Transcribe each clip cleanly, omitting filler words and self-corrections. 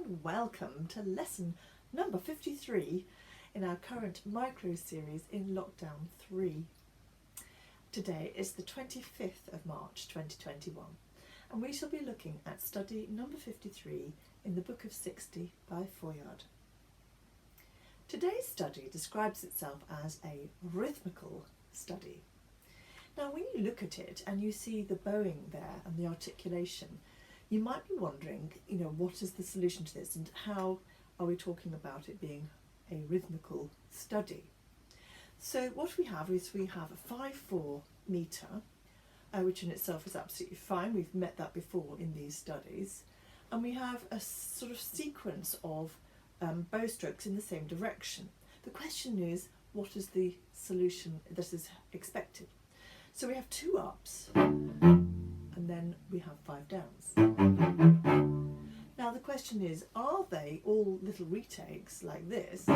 and welcome to lesson number 53 in our current micro series in lockdown 3. Today is the 25th of March 2021 and we shall be looking at study number 53 in the Book of 60 by Feuillard. Today's study describes itself as a rhythmical study. Now when you look at it and you see the bowing there and the articulation, you might be wondering, what is the solution to this and how are we talking about it being a rhythmical study? So what we have is we have a 5/4 metre, which in itself is absolutely fine. We've met that before in these studies. And we have a sort of sequence of bow strokes in the same direction. The question is, what is the solution that is expected? So we have 2 ups and then we have 5 downs. Now the question is, are they all little retakes like this? So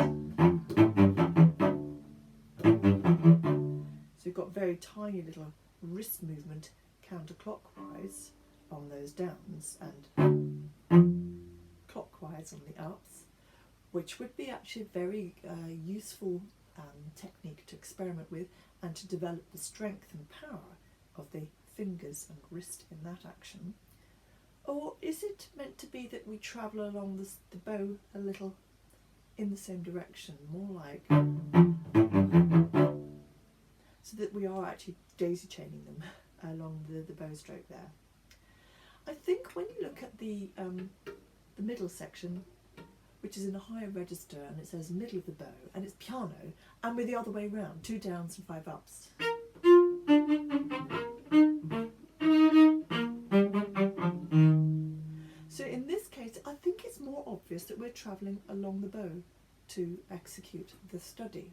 we've got very tiny little wrist movement counterclockwise on those downs and clockwise on the ups, which would be actually a very useful technique to experiment with and to develop the strength and power of the fingers and wrist in that action. Or is it meant to be that we travel along the bow a little in the same direction, more like, so that we are actually daisy chaining them along the bow stroke there? I think when you look at the middle section, which is in a higher register and it says middle of the bow and it's piano, and we're the other way round, 2 downs and 5 ups. So in this case I think it's more obvious that we're travelling along the bow to execute the study.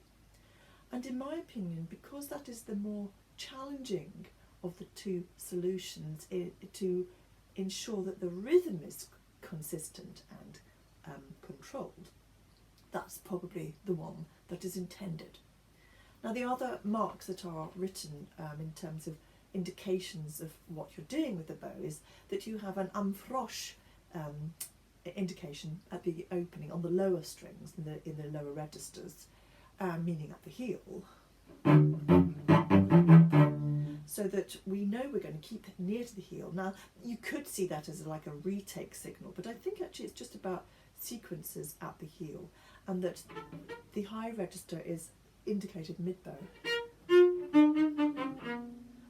And in my opinion, because that is the more challenging of the 2 solutions to ensure that the rhythm is consistent and controlled, that's probably the one that is intended. Now the other marks that are written in terms of indications of what you're doing with the bow is that you have an amfroche indication at the opening on the lower strings in the lower registers, meaning at the heel, so that we know we're going to keep near to the heel. Now you could see that as like a retake signal, but I think actually it's just about sequences at the heel, and that the high register is indicated mid-bow,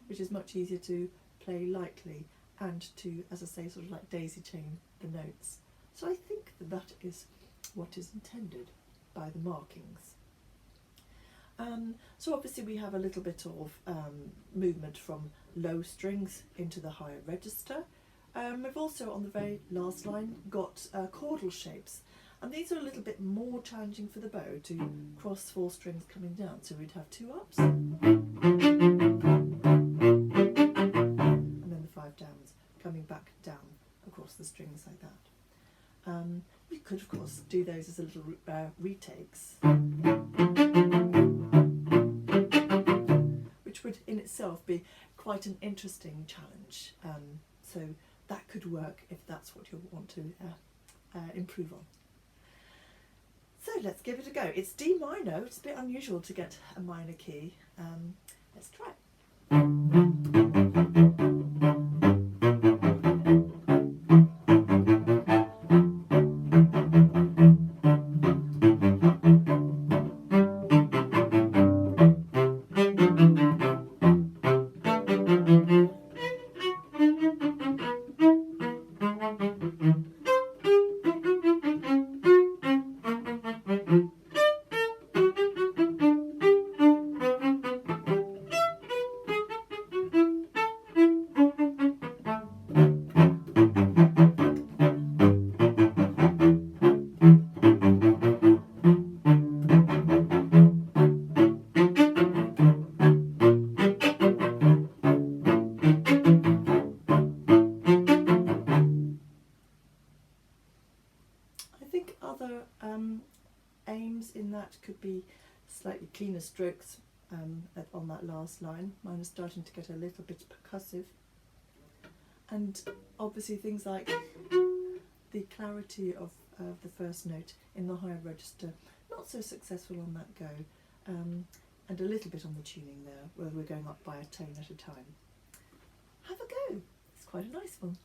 which is much easier to play lightly and to, as I say, sort of like daisy chain the notes. So I think that is what is intended by the markings. So obviously we have a little bit of movement from low strings into the higher register. We've also, on the very last line, got chordal shapes, and these are a little bit more challenging for the bow to cross 4 strings coming down. So we'd have 2 ups and then the 5 downs coming back down across the strings like that. We could of course do those as a little retakes, which would in itself be quite an interesting challenge. So that could work if that's what you want to improve on. So let's give it a go. It's D minor. It's a bit unusual to get a minor key. Let's try it. Aims in that could be slightly cleaner strokes on that last line. Mine is starting to get a little bit percussive. And obviously things like the clarity of of the first note in the higher register. Not so successful on that go, and a little bit on the tuning there, where we're going up by a tone at a time. Have a go, it's quite a nice one.